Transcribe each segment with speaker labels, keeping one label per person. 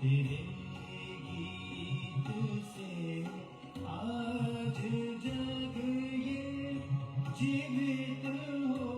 Speaker 1: तेरे गीत से आज जग ये जीवित हुआ।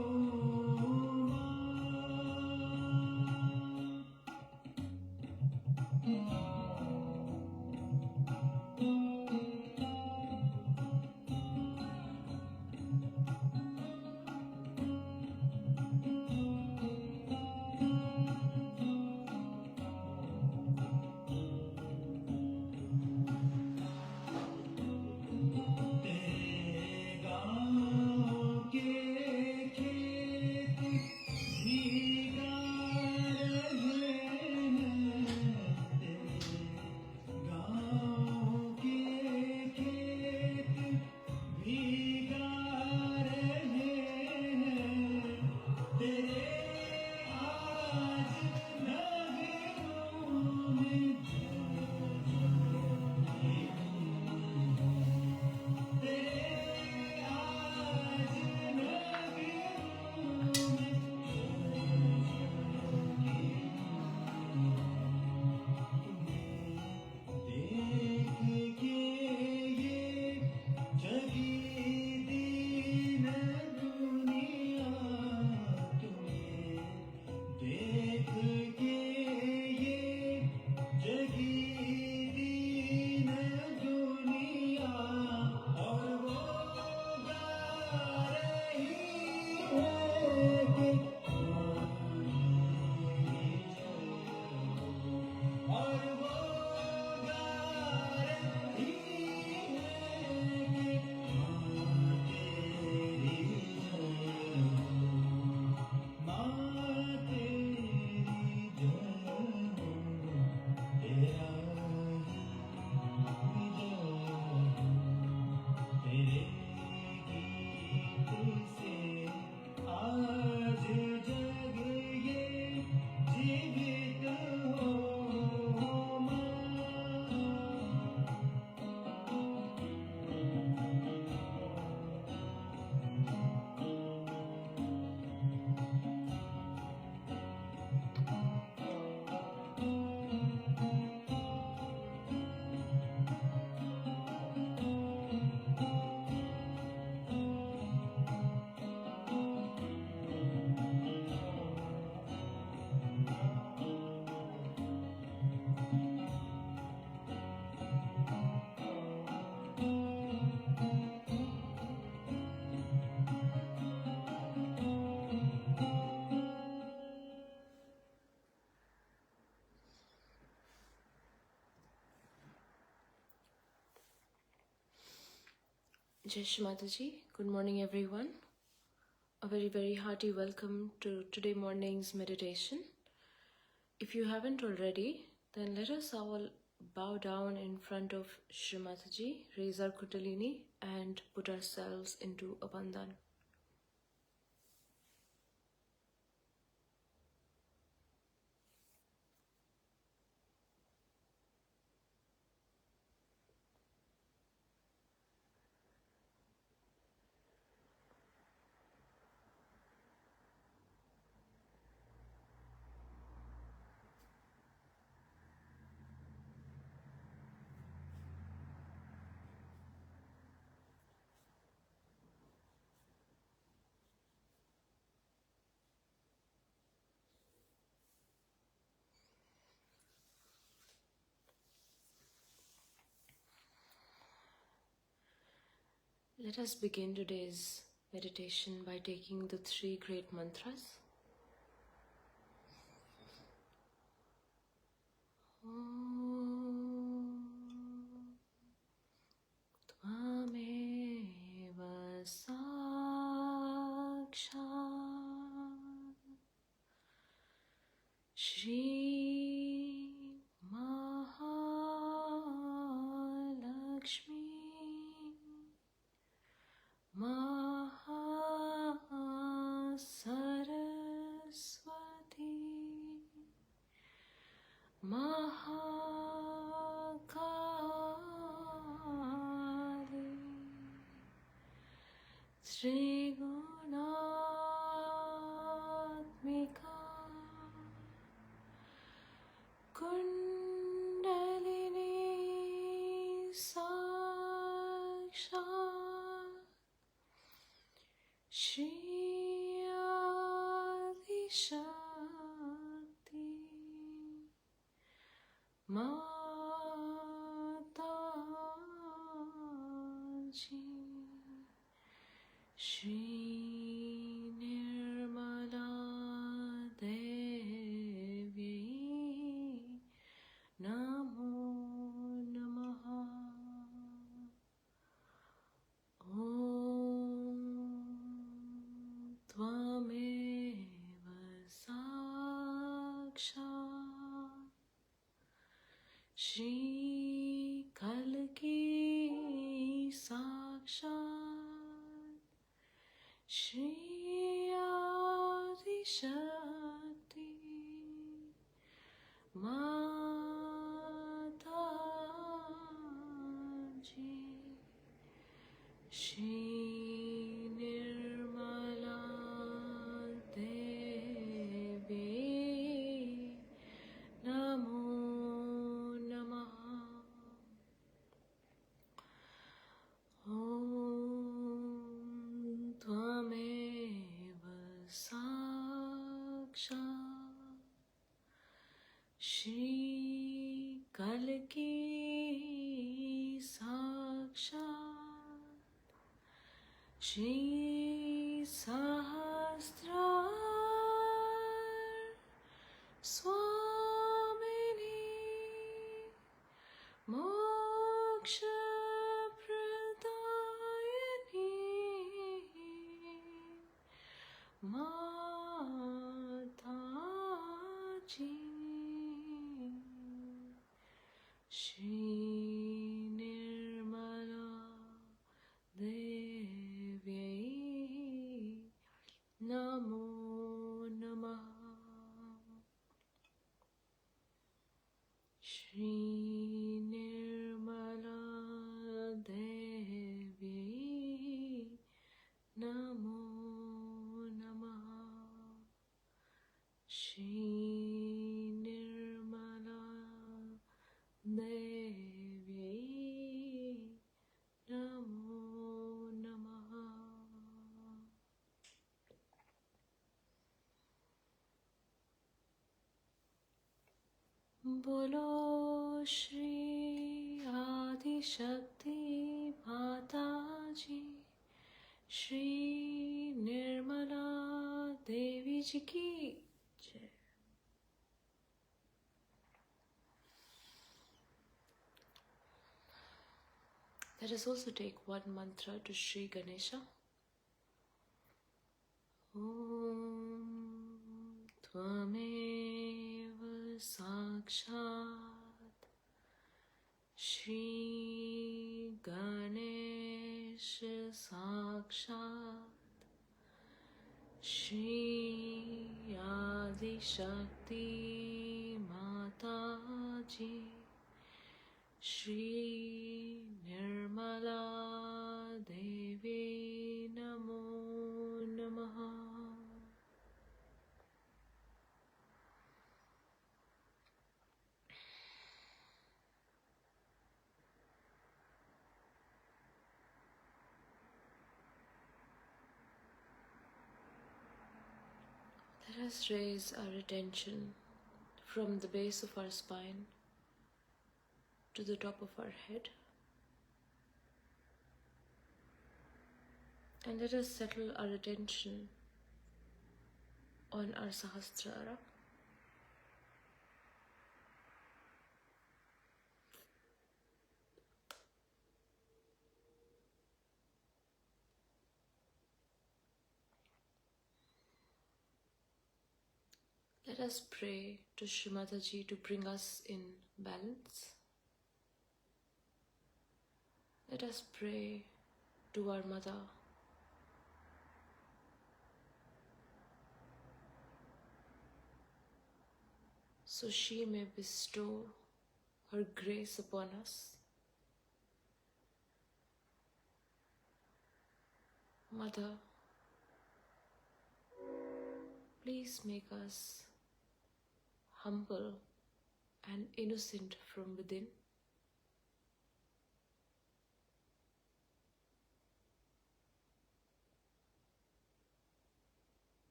Speaker 2: Shri Mataji, good morning everyone. A very hearty welcome to today morning's meditation. If you haven't already, then let us all bow down in front of Shri Mataji, raise our Kundalini and put ourselves into a bandhan. Let us begin today's meditation by taking the 3 great mantras. Tvameva sakshat Shri Mahalakshmi Mahasaraswati Mahakali Trigunaatmika Shri Adi Shakti Mataji Shri Nirmala Devi Namo Namaha Om Tvameva Sakshat Shri Kalki Sakshat Shri Adi Shakti Mataji Shri Nirmala Devi Namo Namaha Om Tvameva Sakshat Shri Kalki Sakshat Shri Sahasrar Swamini Moksha Pradayani Mataji Shri Nirmala Devi Namo Namaha Shri Nirmala Devi Namo Namaha Shri Nirmala Devi Namo Namaha Bolo Shri Adi Shakti Mataji Shri Nirmala Devi Ji ki Jai. Let us also take one mantra to Shri Ganesha. Om Tvameva Sakshat Shri Ganesha Sakshat Shri Adi Shakti Mataji Shri Nirmala Devi Namo Namaha Let us raise our attention from the base of our spine to the top of our head, and let us settle our attention on our Sahasrara. Let us pray to Shri Mataji to bring us in balance. Let us pray to our Mother so she may bestow her grace upon us. Mother, please make us humble and innocent from within.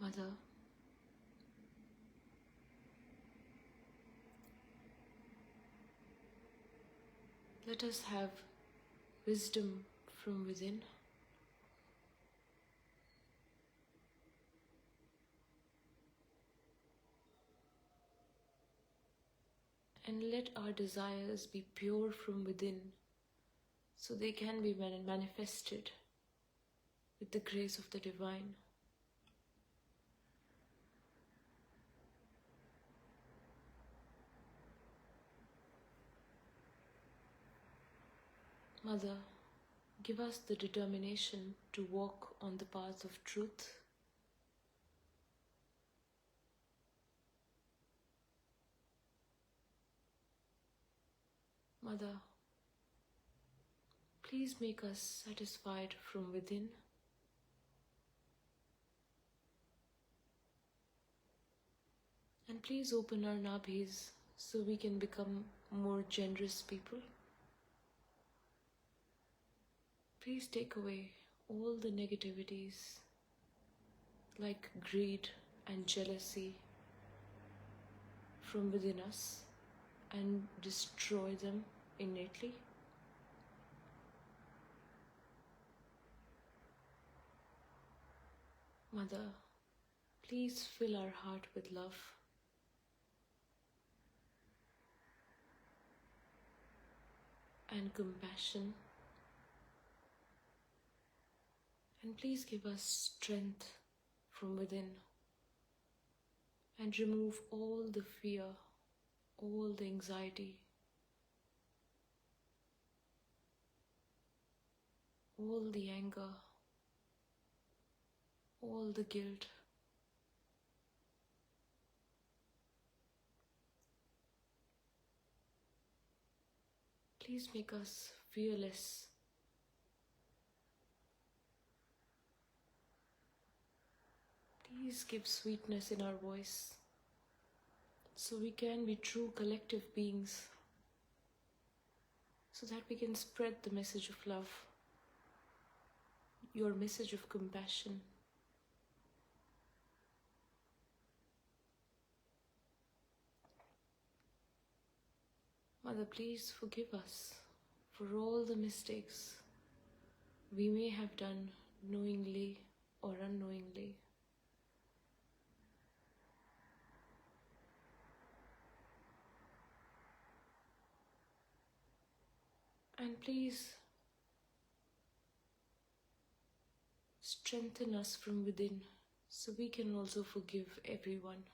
Speaker 2: Mother, let us have wisdom from within. And let our desires be pure from within, so they can be manifested with the grace of the divine. Mother, give us the determination to walk on the path of truth. Mother, please make us satisfied from within. And please open our nabhis so we can become more generous people. Please take away all the negativities like greed and jealousy from within us and destroy them innately. Mother, please fill our heart with love. And compassion. And please give us strength from within and remove all the fear, all the anxiety, all the anger, all the guilt. Please make us fearless. Please give sweetness in our voice so we can be true collective beings, so that we can spread the message of love, your message of compassion. Mother, please forgive us for all the mistakes we may have done knowingly or unknowingly. And please strengthen us from within so we can also forgive everyone.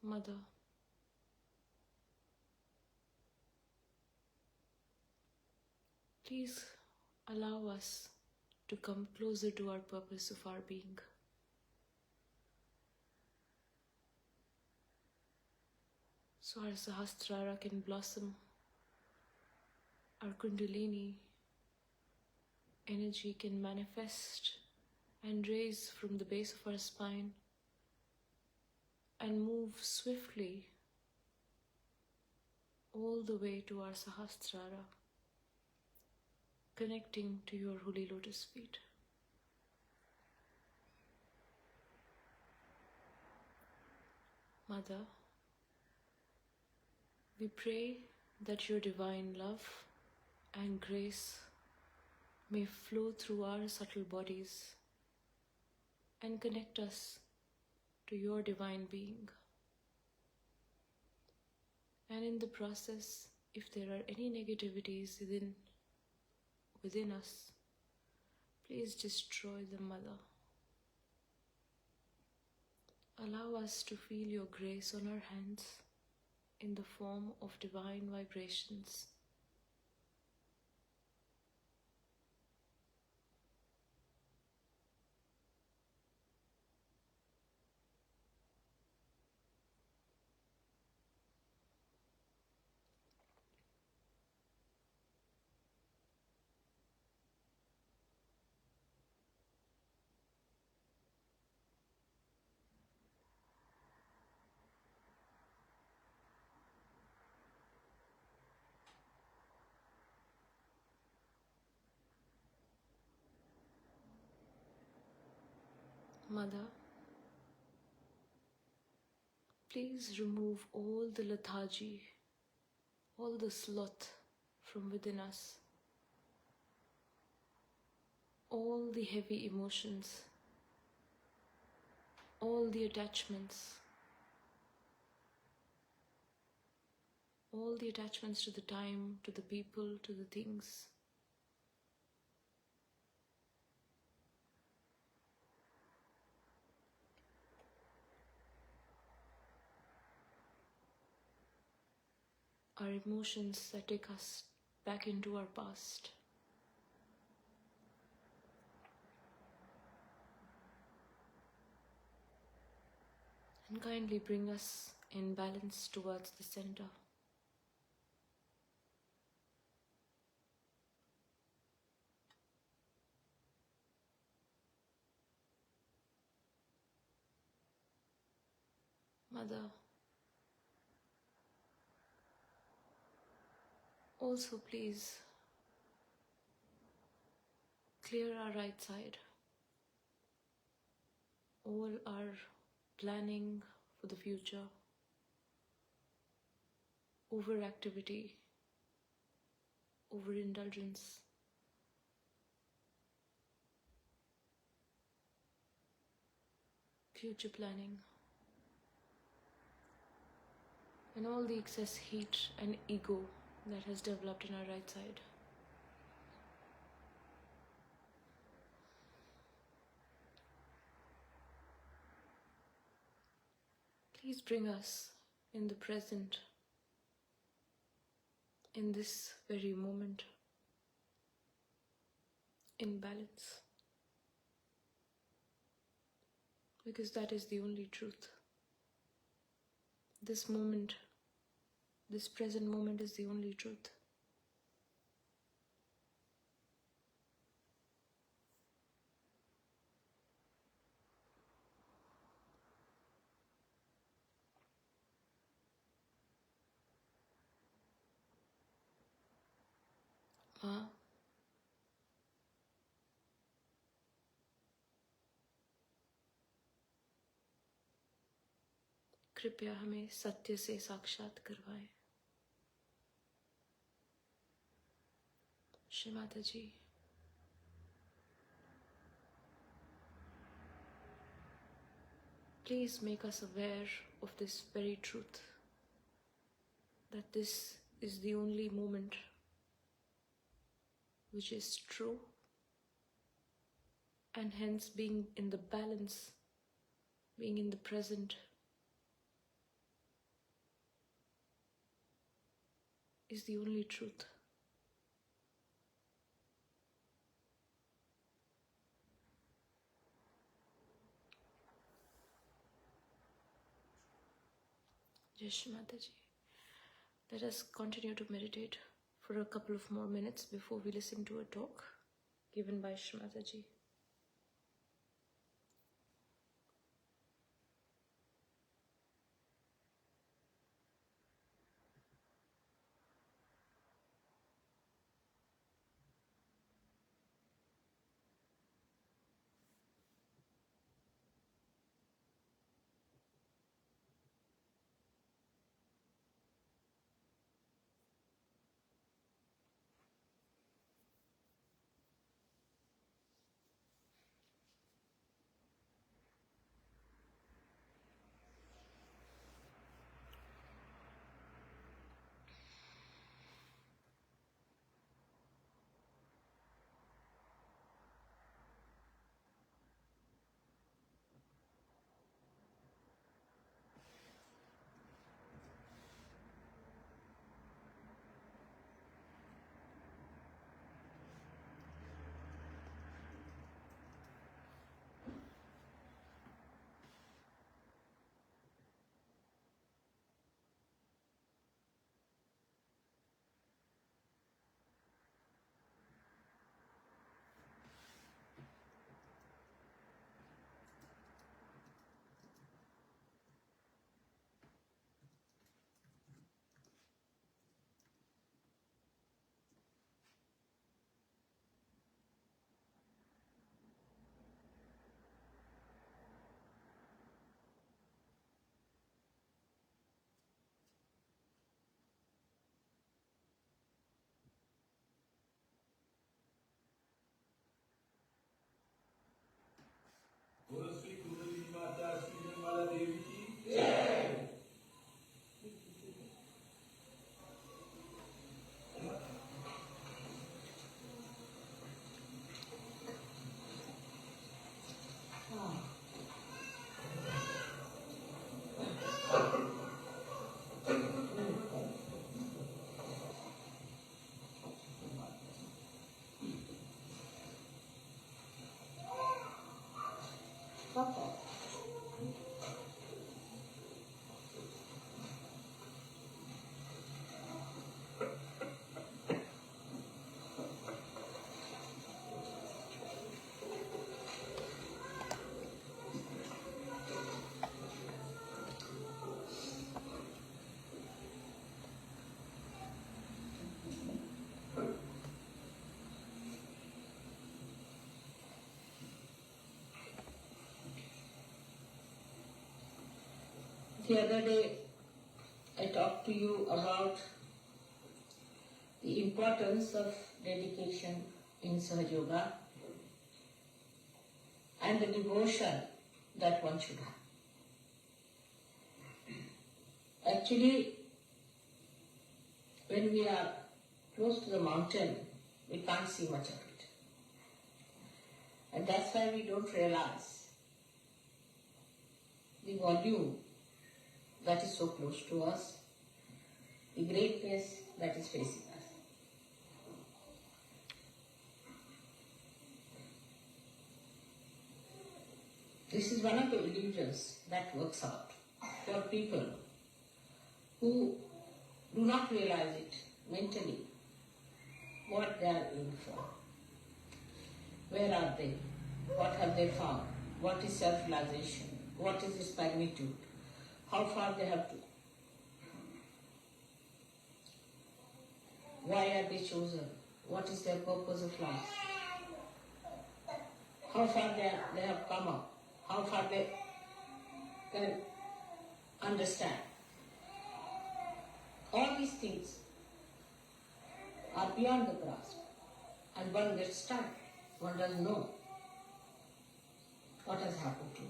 Speaker 2: Mother, please allow us to come closer to our purpose of our being. So our Sahasrara can blossom, our Kundalini energy can manifest and raise from the base of our spine and move swiftly all the way to our Sahasrara, connecting to your holy lotus feet. Mother, we pray that your divine love and grace may flow through our subtle bodies and connect us to your divine being. And in the process, if there are any negativities within us, please destroy them, Mother. Allow us to feel your grace on our hands in the form of divine vibrations. Mother, please remove all the lethargy, all the sloth from within us, all the heavy emotions, all the attachments, to the time, to the people, to the things. Our emotions that take us back into our past. And kindly bring us in balance towards the center. Mother, also please clear our right side. All our planning for the future, overactivity, overindulgence, future planning, and all the excess heat and ego that has developed in our right side. Please bring us in the present, in this very moment, in balance. Because that is the only truth. This moment, this present moment is the only truth. माँ, कृपया हमें सत्य से साक्षात करवाएं। श्री माता जी, please make us aware of this very truth, that this is the only moment which is true, and hence being in the balance, being in the present, is the only truth. Jai Shri Mataji. Let us continue to meditate for a couple of more minutes before we listen to a talk given by Shri Mataji.
Speaker 3: Fuck off. The other day, I talked to you about the importance of dedication in Sahaja Yoga and the devotion that one should have. Actually, when we are close to the mountain, we can't see much of it. And that's why we don't realize the volume that is so close to us, the greatness that is facing us. This is one of the illusions that works out for people who do not realize it mentally, what they are in for. Where are they? What have they found? What is self-realization? What is its magnitude? How far they have to. Why are they chosen? What is their purpose of life? How far they have come up? How far they can understand. All these things are beyond the grasp, and one gets stuck. One doesn't know what has happened to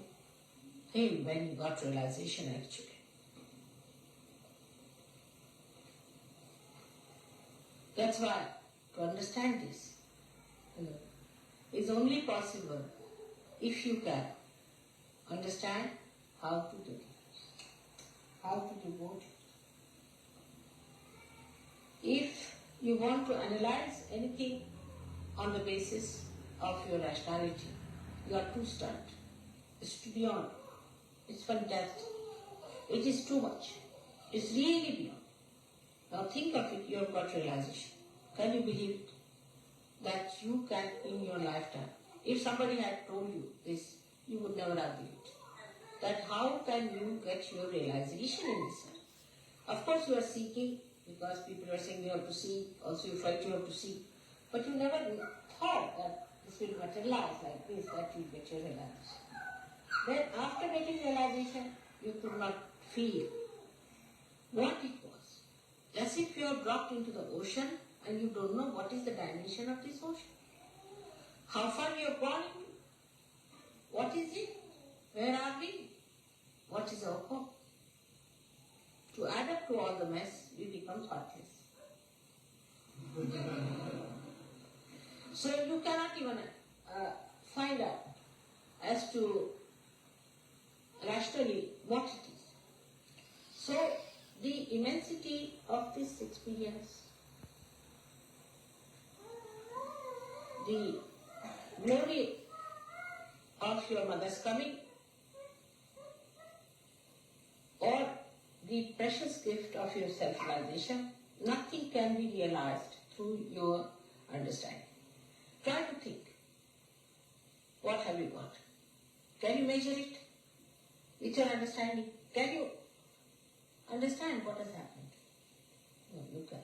Speaker 3: him when he got realization actually. That's why to understand this is only possible if you can understand how to do it, how to devote it. If you want to analyze anything on the basis of your rationality, you are too stunned. It's beyond. It's fantastic. It is too much. It's really beyond. Now think of it, you have got realization. Can you believe it? That you can in your lifetime. If somebody had told you this, you would never have believed. That how can you get your realization in this life? Of course you are seeking, because people are saying you have to seek, also you try to have to seek. But you never thought that this will materialize like this, that you get your realization. Then after getting realization, you could not feel what it was. As if you are dropped into the ocean and you don't know what is the dimension of this ocean. How far we have gone into? What is it? Where are we? What is our hope? To add up to all the mess, we become thoughtless. So you cannot even find out as to rationally what it is. So the immensity of this experience, the glory of your mother's coming, or the precious gift of your self-realization, nothing can be realized through your understanding. Try to think. What have you got? Can you measure it with your understanding? Can you understand what has happened? No, you cannot.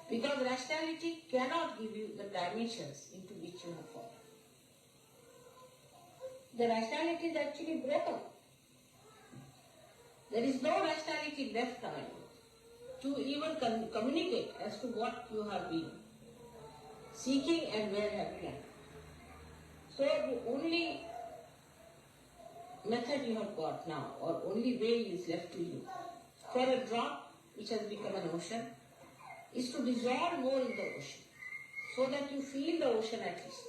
Speaker 3: Because rationality cannot give you the dimensions into which you have fallen. The rationality is actually broken. There is no rationality left now to even communicate as to what you have been seeking and where have you landed. So the only method you have got now, or only way is left to you, for a drop which has become an ocean, is to dissolve more in the ocean, so that you feel the ocean at least,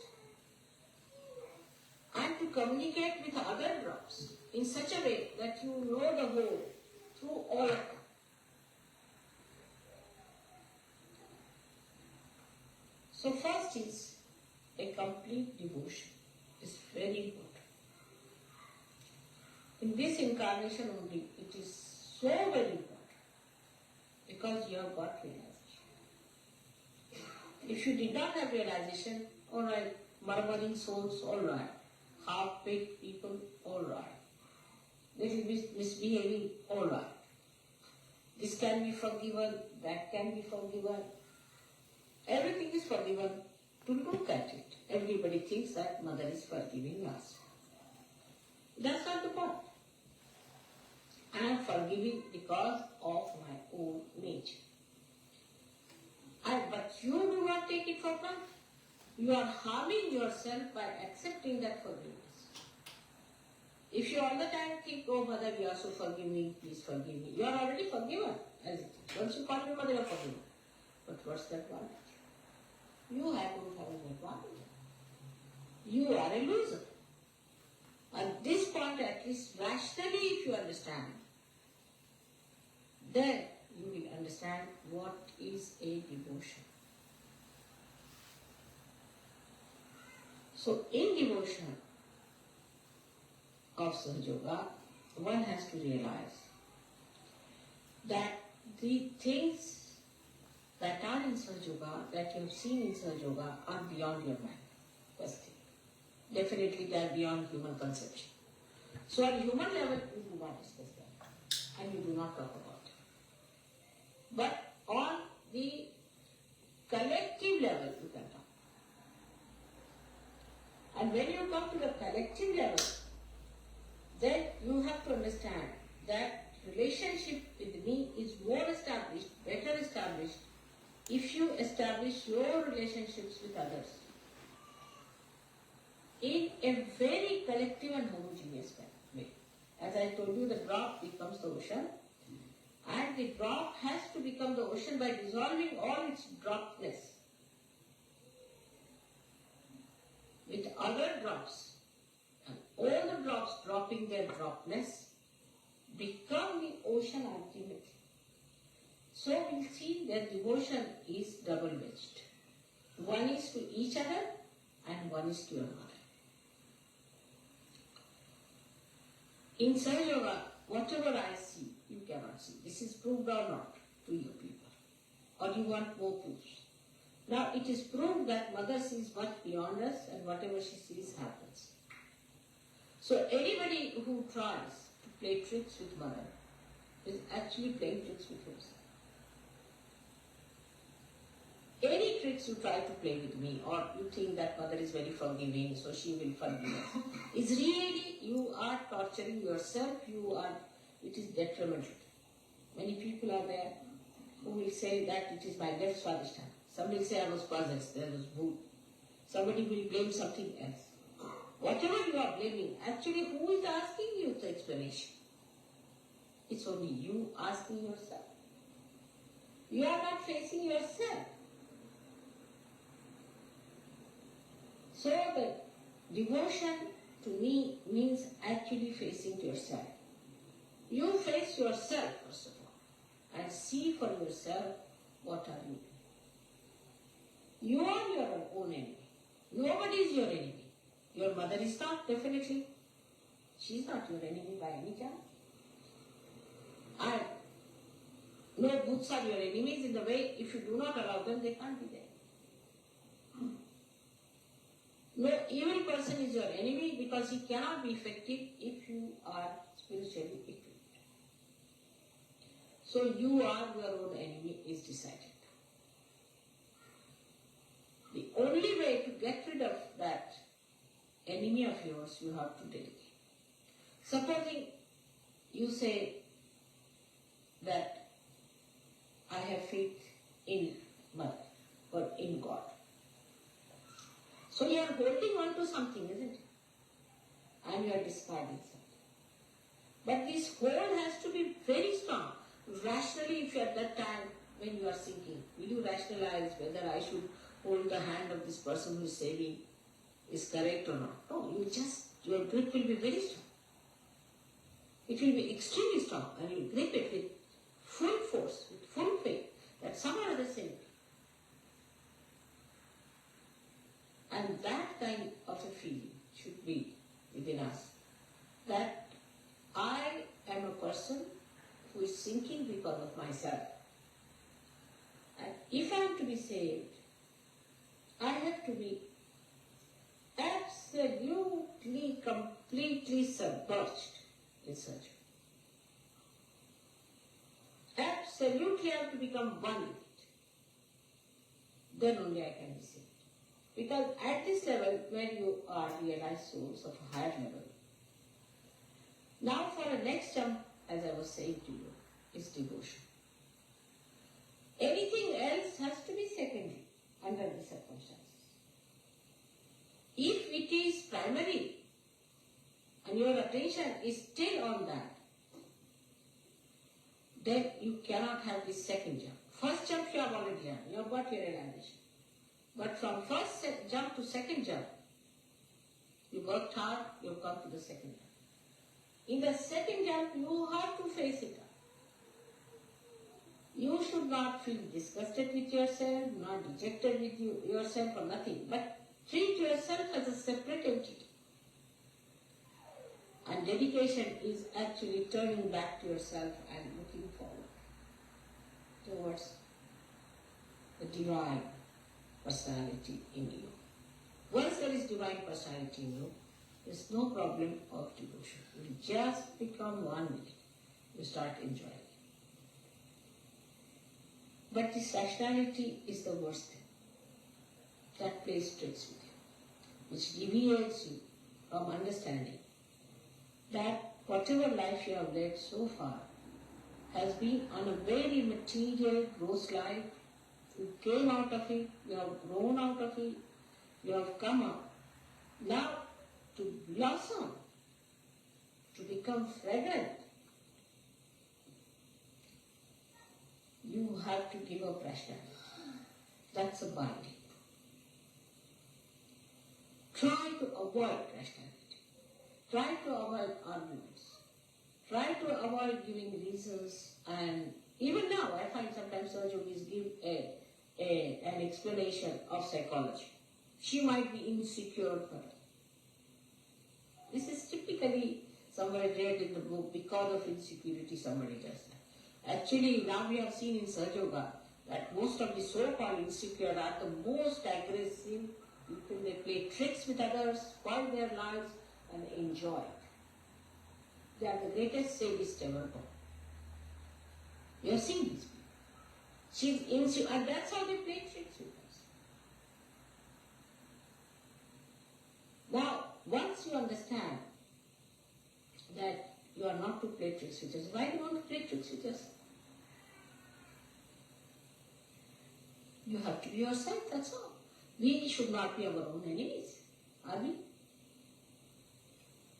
Speaker 3: and to communicate with other drops in such a way that you know the whole through all of them. So first is a complete devotion. It's very important. in this incarnation only, it is so very important because you have got realization. If you did not have realization, all right, murmuring souls, all right, half-baked people, all right, little misbehaving, all right. This can be forgiven, that can be forgiven. Everything is forgiven. To look at it, everybody thinks that mother is forgiving us. That's not the point. I am forgiving because of my own nature. But you do not take it for granted. You are harming yourself by accepting that forgiveness. If you all the time think, oh mother, you are so forgiving, please forgive me. You are already forgiven. As it is. Once you call me mother, you are forgiven. But what's the advantage? You don't have an advantage. You are a loser. At this point, at least rationally, if you understand, then you will understand what is a devotion. So, in devotion of Sahaja, one has to realize that the things that are in Sahaja, that you have seen in Sahaja, are beyond your mind. First thing. Definitely they are beyond human conception. So at human level, you do not discuss that and you do not talk about it. But on the collective level, you can talk. And when you come to the collective level, then you have to understand that relationship with me is more established, better established, if you establish your relationships with others in a very collective and homogeneous way. As I told you, the drop becomes the ocean, and the drop has to become the ocean by dissolving all its dropness with other drops, and all the drops dropping their dropness become the ocean ultimately. So we see that devotion is double-edged. One is to each other and one is to your mother. In Sahaja, whatever I see, you cannot see. This is proved or not to you people. Or you want more proofs. Now it is proved that mother sees much beyond us and whatever she sees happens. So anybody who tries to play tricks with mother is actually playing tricks with himself. Any tricks you try to play with me, or you think that mother is very forgiving, so she will forgive us, is really, you are torturing yourself, it is detrimental. Many people are there who will say that it is my left Swadhisthana. Somebody will say I was possessed, there was voodoo. Somebody will blame something else. Whatever you are blaming, actually who is asking you the explanation? It's only you asking yourself. You are not facing yourself. So the devotion to me means actually facing yourself. You face yourself first of all and see for yourself what are you doing. You are your own enemy. Nobody is your enemy. Your mother is not, definitely. She is not your enemy by any chance. And no booths are your enemies in the way, if you do not allow them, they can't be there. No evil person is your enemy because he cannot be effective if you are spiritually equipped. So you are your own enemy is decided. The only way to get rid of that enemy of yours, you have to delegate. Supposing you say that I have faith in Mother or in God. So you are holding on to something, isn't it? And you are discarding something. But this hold has to be very strong. Rationally, if you are at that time when you are thinking, will you rationalize whether I should hold the hand of this person who is saving is correct or not? No, your grip will be very strong. It will be extremely strong, and you grip it with full force, with full faith that some are the same. And that kind of a feeling should be within us, that who is sinking because of myself. And if I am to be saved, I have to be absolutely, completely submerged in surgery. Absolutely, I have to become one with it. Then only I can be saved. Because at this level, where you are realized souls of a higher level, now for the next jump, as I was saying to you, is devotion. Anything else has to be secondary under the circumstances. If it is primary and your attention is still on that, then you cannot have this second jump. First jump you have already done, you have got your realization. But from first jump to second jump, you worked hard, you have come to the second jump. In the second jump, you have to face it up. You should not feel disgusted with yourself, not dejected with yourself or nothing, but treat yourself as a separate entity. And dedication is actually turning back to yourself and looking forward towards the divine personality in you. Once there is divine personality in you, there's no problem of devotion. You just become one with it. You start enjoying it. But this rationality is the worst thing. That plays tricks with you, which deviates you from understanding that whatever life you have led so far has been on a very material, gross life. You came out of it, you have grown out of it, you have come up. Now, to blossom, to become fragrant, you have to give up rationality. That's a binding. Try to avoid rationality. Try to avoid arguments. Try to avoid giving reasons. And even now, I find sometimes surgeons give an explanation of psychology. She might be insecure for it. This is typically somewhere read in the book, because of insecurity somebody does that. Actually, now we have seen in Sahaja Yoga that most of the so-called insecure are the most aggressive people. They play tricks with others, spoil their lives, and enjoy it. They are the greatest sadists ever born. You have seen these people. She's insecure, and that's how they play tricks with us. Now, once you understand that you are not to play tricks with us, why do you want to play tricks with us? You have to be yourself, that's all. We should not be our own enemies, are we?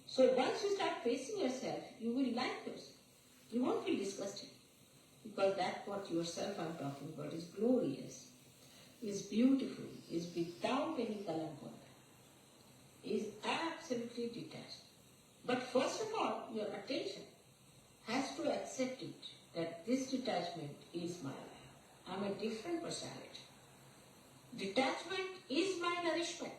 Speaker 3: So once you start facing yourself, you will like yourself. You won't feel disgusted. Because that's what yourself I'm talking about is glorious, is beautiful, is without any kalanka, is absolutely detached. But first of all, your attention has to accept it, that this detachment is my life. I'm a different personality. Detachment is my nourishment.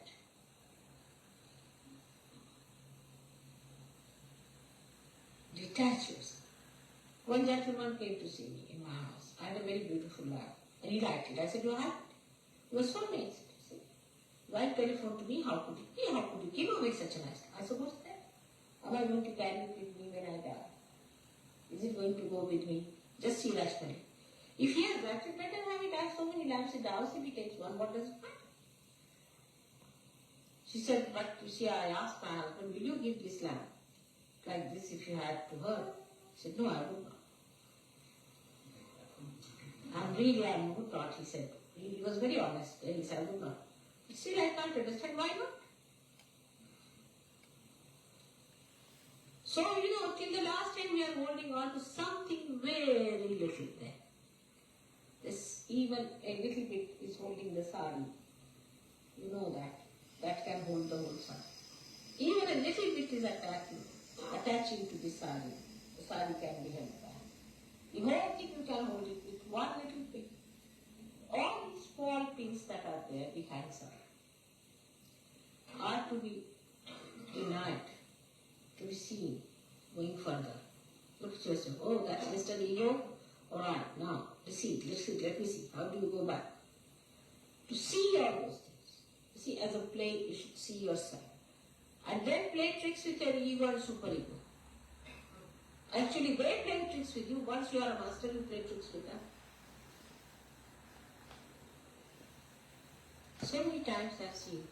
Speaker 3: Detach yourself. One gentleman came to see me in my house. I had a very beautiful lab. And he liked it. I said, you have it? He was so amazed. He said, why telephone to me? How could you give away such a nice lab? I said, what's that? Am I going to carry it with me when I die? Is it going to go with me? Just see rationally. If he has that, it better have it. I have so many lamps in the house. If he takes one, what does it matter? She said, but you see, I asked my husband, will you give this lamp like this if you had to her? He said, no, I would not. I would not, he said. He was very honest. He said, I would not. But still, I can't understand why not. So, till the last time we are holding on to something very little there. This even a little bit is holding the sari. You know that. That can hold the whole sari. Even a little bit is attaching to the sari. The sari can be held back. The whole thing you can hold it with one little pin. All these small pins that are there behind sari are to be denied, to be seen, going further. Look at yourself. Oh, that's Mr. Ego. All right, now, receipt, let me see. How do you go back? To see all those things. You see, as a play, you should see yourself. And then play tricks with your ego and superego. Actually, they play tricks with you. Once you are a master, you play tricks with them. So many times I've seen.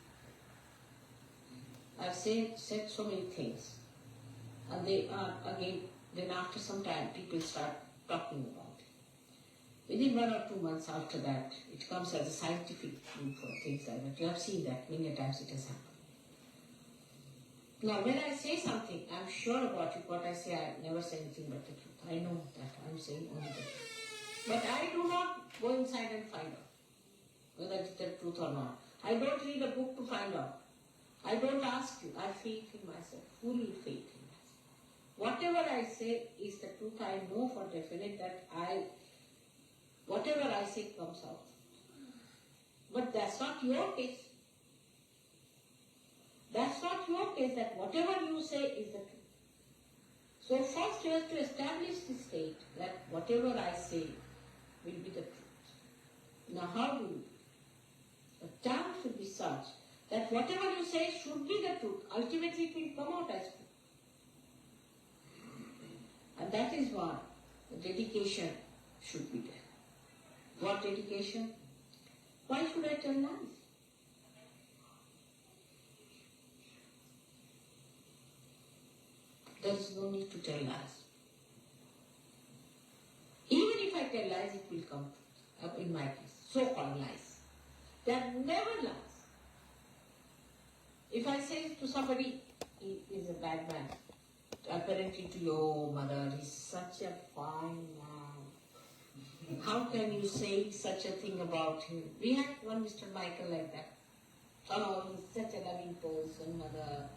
Speaker 3: I've said so many things. And they are, again, then after some time, people start talking about it. Within 1 or 2 months after that, it comes as a scientific proof or things like that. You have seen that many times it has happened. Now, when I say something, I'm sure about it. What I say, I never say anything but the truth. I know that I'm saying only the truth. But I do not go inside and find out whether it's the truth or not. I don't read a book to find out. I don't ask you. I faith in myself, fully faith in myself. Whatever I say is the truth. I know for definite that whatever I say comes out. But that's not your case. That's not your case, that whatever you say is the truth. So first you have to establish the state that whatever I say will be the truth. Now how do you? The term should be such that whatever you say should be the truth. Ultimately it will come out as truth. And that is why the dedication should be there. What dedication? Why should I tell lies? There is no need to tell lies. Even if I tell lies, it will come up in my case. So-called lies. They are never lies. If I say to somebody, he is a bad man, apparently to your mother, he's such a fine man. How can you say such a thing about him? We had one Mr. Michael like that. Oh, he's such a loving person, mother.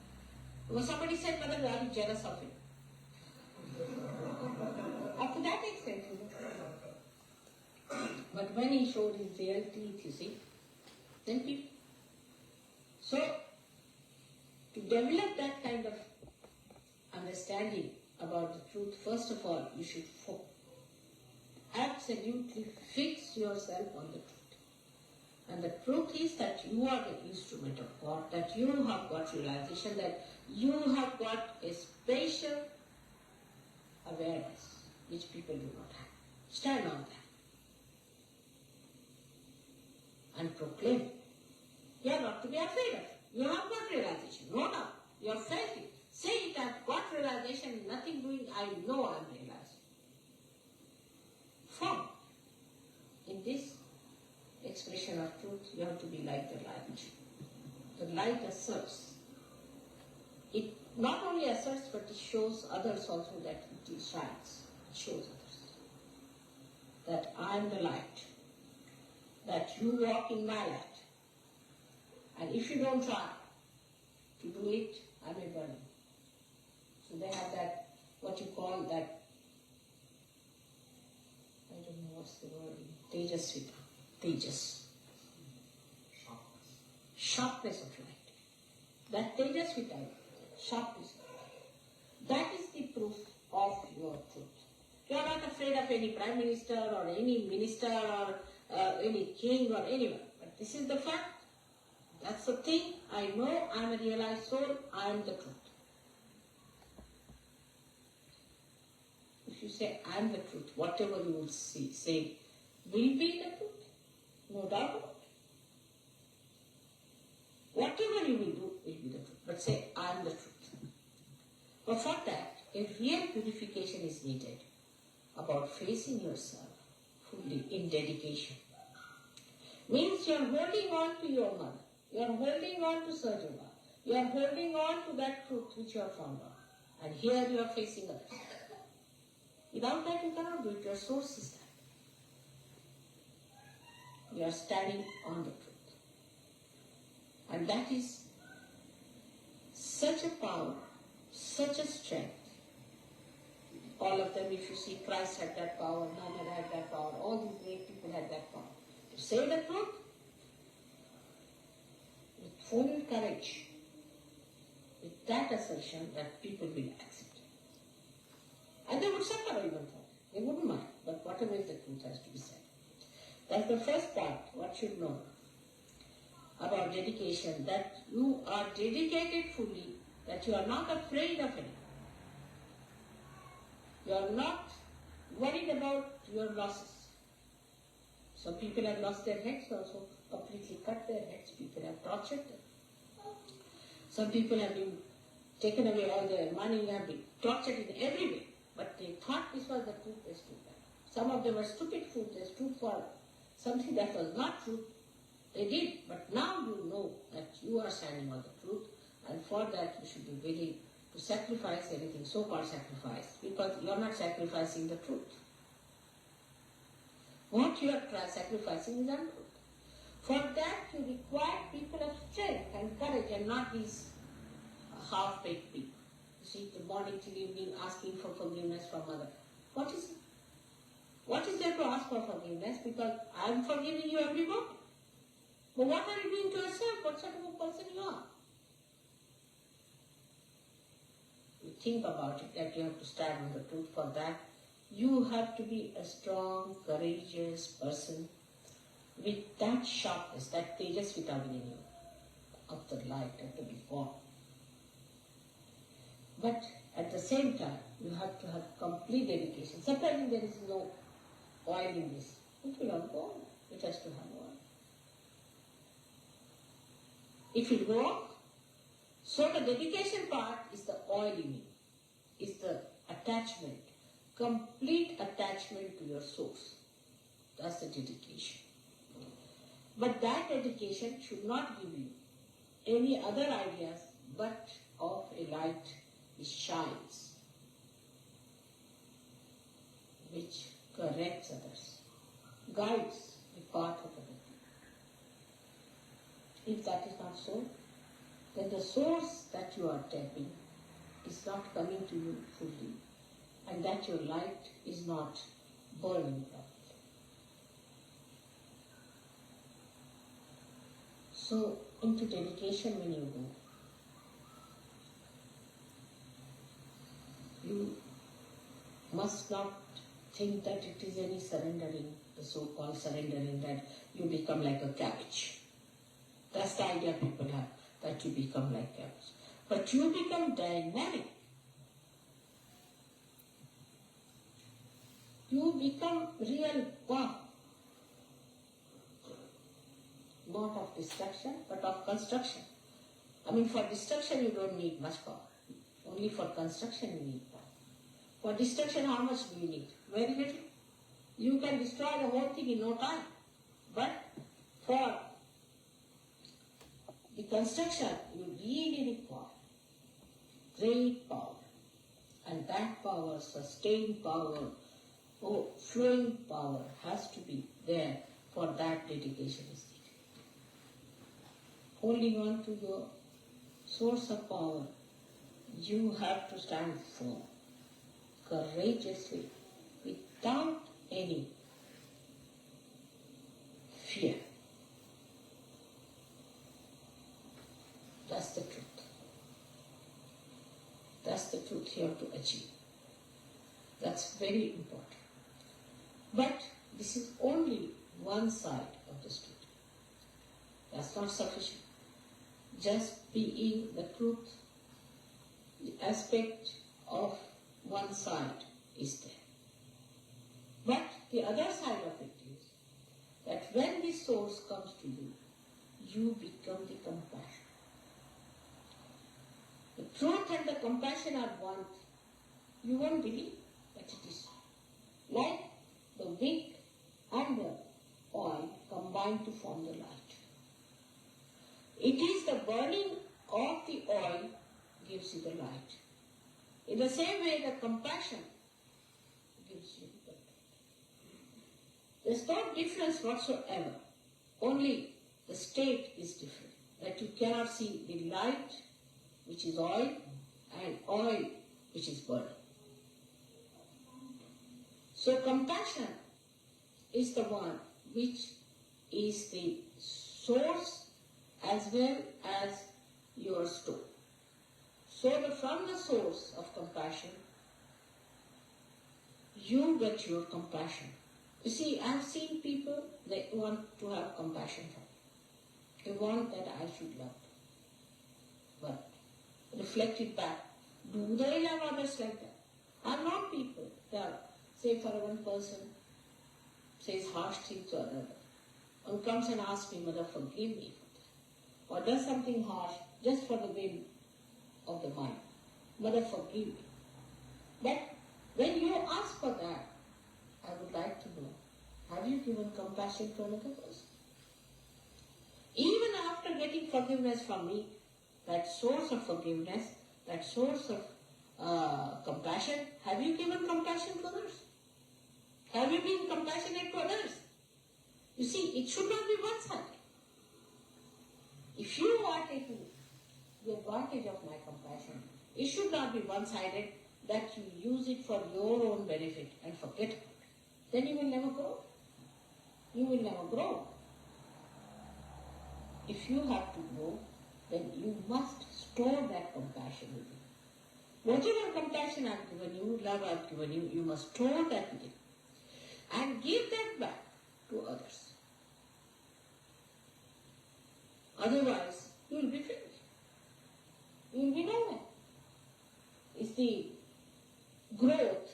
Speaker 3: Well, somebody said, mother, are you jealous of him? Up to that extent, you know. But when he showed his real teeth, you see, then people. So, to develop that kind of understanding about the truth, first of all, you should absolutely fix yourself on the truth. And the truth is that you are the instrument of God, that you have got realization, that you have got a spatial awareness which people do not have. Stand on that and proclaim. You are not to be afraid of it. You have got realization, no doubt. You are felt it. Say it, I've got realization, nothing doing, I know I am realizing. Firm. In this expression of truth, you have to be like the light. The light asserts. It not only asserts, but it shows others also that it shines. It shows others that I am the light, that you walk in my light. And if you don't try to do it, I may burn you. So they have that, what you call that, I don't know what's the word, Tejasvita. Tejas. Sharpness of light. That Tejasvita, sharpness. That is the proof of your truth. You are not afraid of any prime minister or any minister or any king or anyone. But this is the fact. That's the thing. I know I am a realized soul. I am the truth. If you say I am the truth, whatever you will say will be the truth. No doubt about it. Whatever you will do will be the truth. But say I am the truth. But for that, a real purification is needed about facing yourself fully in dedication. Means you are holding on to your mother. You are holding on to Sahaja. You are holding on to that truth which you have found out. And here you are facing others. Without that you cannot do it. Your source is that. You are standing on the truth. And that is such a power, such a strength. All of them, if you see, Christ had that power, Muhammad had that power, all these great people had that power. To say the truth with full courage, with that assertion that people will accept it. And they would suffer even for it. They wouldn't mind. But whatever is the truth has to be said. That's the first part, what should know about dedication, that you are dedicated fully, that you are not afraid of anything. You are not worried about your losses. Some people have lost their heads also, completely cut their heads. People have tortured them. Some people have been taken away all their money, have been tortured in every way. But they thought this was the truth, they stood by. Some of them were stupid fools, they stood for something that was not true. They did, but now you know that you are standing on the truth, and for that you should be willing to sacrifice anything, so-called sacrifice, because you are not sacrificing the truth. What you are sacrificing is untruth. For that you require people of strength and courage, and not these half-baked people. You see, the morning till evening asking for forgiveness from others. What is it? What is there to ask for forgiveness? Because I am forgiving you every moment. But what are you doing to yourself? What sort of a person you are? You think about it, that you have to stand on the truth. For that, you have to be a strong, courageous person with that sharpness, that tejasvita within you, of the light and to be born. But at the same time, you have to have complete dedication. Sometimes there is no oil in this. It will not go on. It has to have oil. It will go on. So the dedication part is the oil in it, is the attachment, complete attachment to your source. That's the dedication. But that dedication should not give you any other ideas but of a light which shines, which corrects others, guides the path of others. If that is not so, then the source that you are tapping is not coming to you fully, and that your light is not burning properly. So, into dedication when you go, you must not think that it is any surrendering, the so-called surrendering, that you become like a cabbage. That's the idea people have, that you become like cabbage. But you become dynamic. You become real power. Not of destruction, but of construction. I mean, for destruction you don't need much power. Only for construction you need power. For destruction, how much do you need? Very little. You can destroy the whole thing in no time. But for the construction, you really need power. Great power. And that power, sustained power, flowing power has to be there. For that, dedication is needed. Holding on to your source of power, you have to stand firm, courageously, without any fear. That's the truth. That's the truth you have to achieve. That's very important. But this is only one side of the story. That's not sufficient. Just being the truth, the aspect of one side is there. But the other side of it is that when the source comes to you, you become the compassion. The truth and the compassion are one. You won't believe that it is like the wick and the oil combine to form the light. It is the burning of the oil gives you the light. In the same way, the compassion gives you the light. There's no difference whatsoever. Only the state is different. That you cannot see the light, which is oil, and oil, which is burning. So compassion is the one which is the source as well as your store. So from the source of compassion, you get your compassion. You see, I've seen people, they want to have compassion for me. They want that I should love them. But reflect it back. Do they love others like that? Are not people that, say for one person, says harsh things to another, and comes and asks me, Mother, forgive me for that. Or does something harsh just for the whim of the mind. Mother, forgive me. But when you ask for that, I would like to know, have you given compassion to another person? Even after getting forgiveness from me, that source of forgiveness, that source of compassion, have you given compassion to others? Have you been compassionate to others? You see, it should not be one-sided. If you are taking the advantage of my compassion, it should not be one-sided, that you use it for your own benefit and forget about it. Then you will never grow. You will never grow. If you have to grow, then you must store that compassion with you. Whatever compassion I've given you, love I've given you, you must store that with you. And give that back to others. Otherwise, you will be finished. You will be nowhere. It's the growth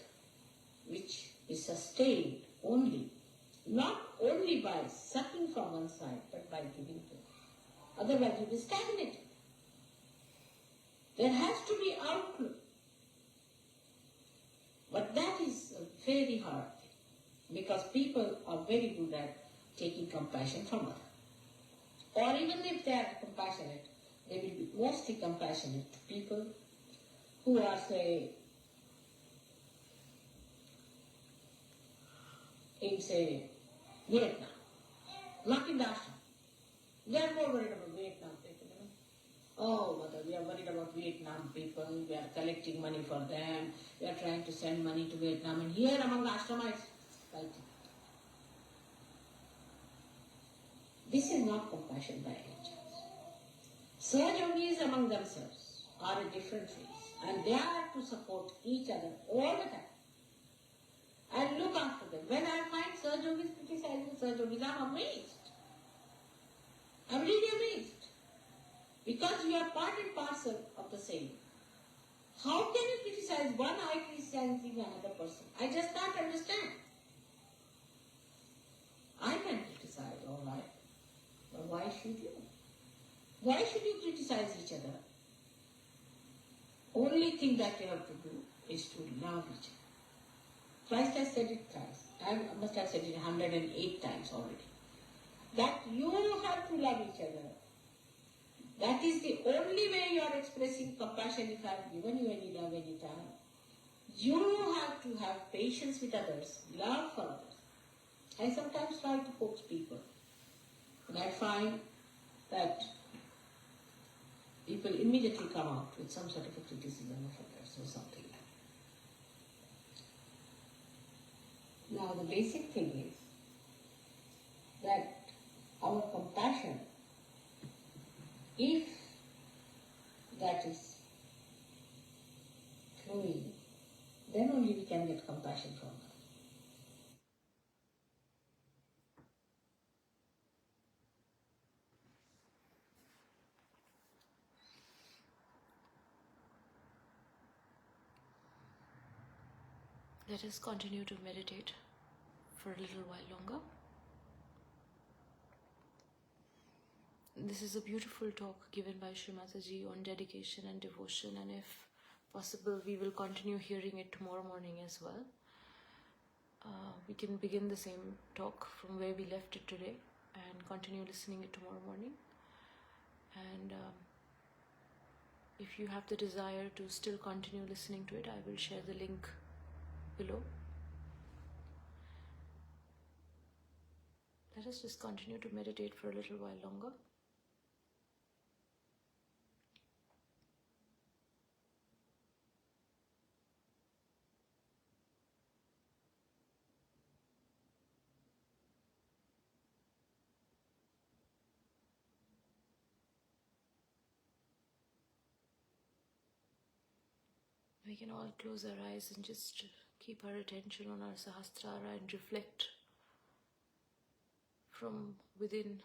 Speaker 3: which is sustained only, not only by sucking from one side, but by giving to it. Otherwise, you will be stagnated. There has to be outflow. But that is a very hard thing, because people are very good at taking compassion from others. Or even if they are compassionate, they will be mostly compassionate to people who are, say, in, say, Vietnam, not in the ashram. They are more worried about Vietnam people. You know? Oh, mother, we are worried about Vietnam people. We are collecting money for them. We are trying to send money to Vietnam. And here among the ashramites, fighting. This is not compassion by any chance. Sahajogis among themselves are a different phase, and they are to support each other all the time and look after them. When I find Sahajogis criticizing Sahajogis, I'm amazed. I'm really amazed. Because you are part and parcel of the same. How can you criticize one eye criticizing another person? I just can't understand. I can criticize, all right. But why should you? Why should you criticize each other? Only thing that you have to do is to love each other. Christ has said it twice. I must have said it 108 times already. That you have to love each other. That is the only way you are expressing compassion. If I have given you any love any time, you have to have patience with others, love for others. I sometimes try to coax people, and I find that people immediately come out with some sort of a criticism of others or something like that. Now the basic thing is that our compassion, if that is flowing, then only we can get compassion from others.
Speaker 2: Let us continue to meditate for a little while longer. This is a beautiful talk given by Shri Mataji on dedication and devotion, and if possible, we will continue hearing it tomorrow morning as well. We can begin the same talk from where we left it today and continue listening it tomorrow morning. And if you have the desire to still continue listening to it, I will share the link below. Let us just continue to meditate for a little while longer. We can all close our eyes and just keep our attention on our Sahasrara and reflect from within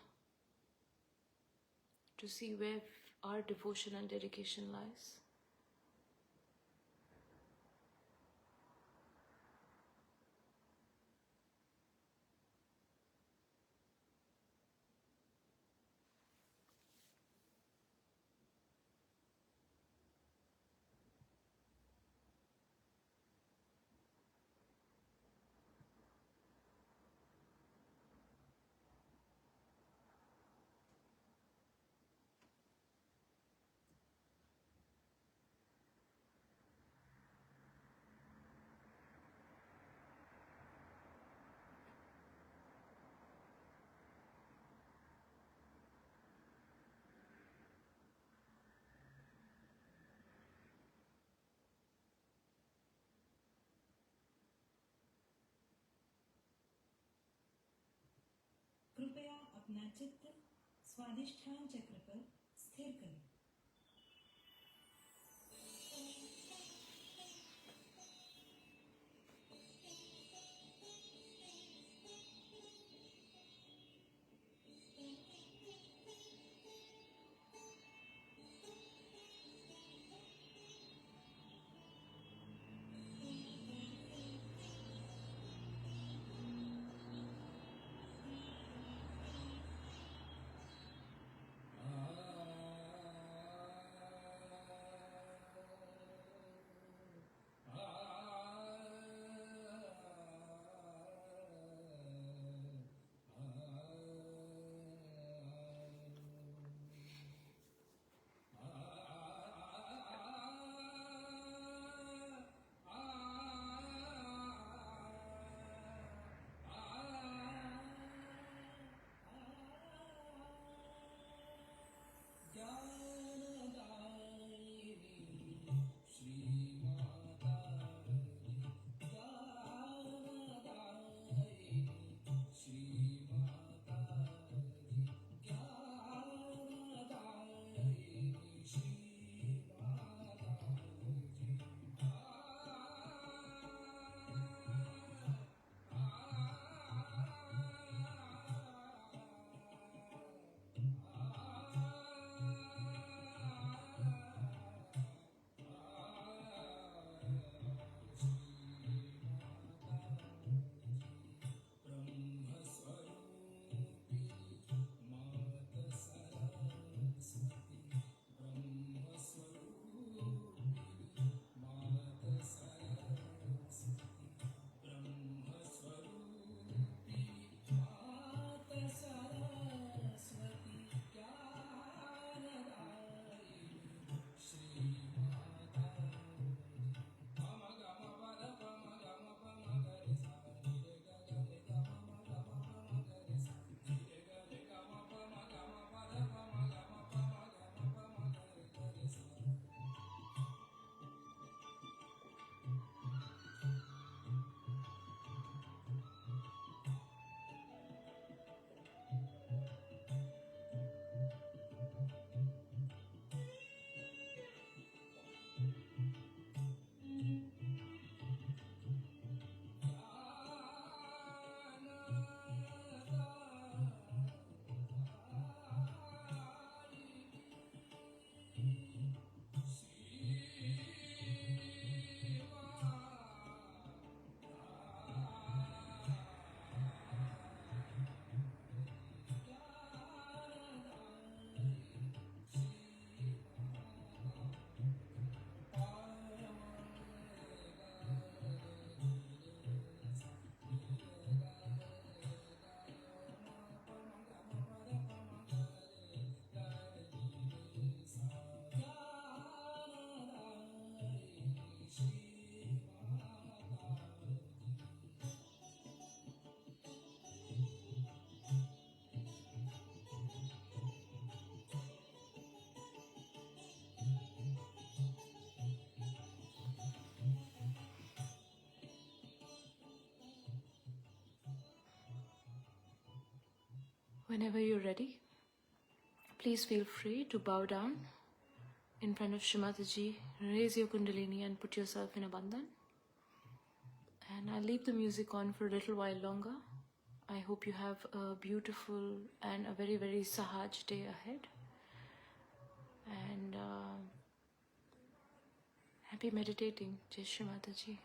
Speaker 2: to see where our devotion and dedication lies.
Speaker 1: कृपया अपना चित्त स्वादिष्ठान चक्र पर स्थिर करें।
Speaker 2: Whenever you're ready, please feel free to bow down in front of Shri Mataji, raise your Kundalini and put yourself in a bandhan. And I'll leave the music on for a little while longer. I hope you have a beautiful and a very, very Sahaj day ahead. And happy meditating. Jai Shri Mataji.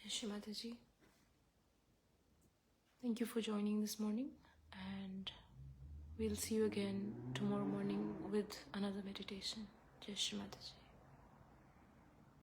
Speaker 2: Shri Mataji. Thank you for joining this morning, and we'll see you again tomorrow morning with another meditation. Jai Shri Mataji.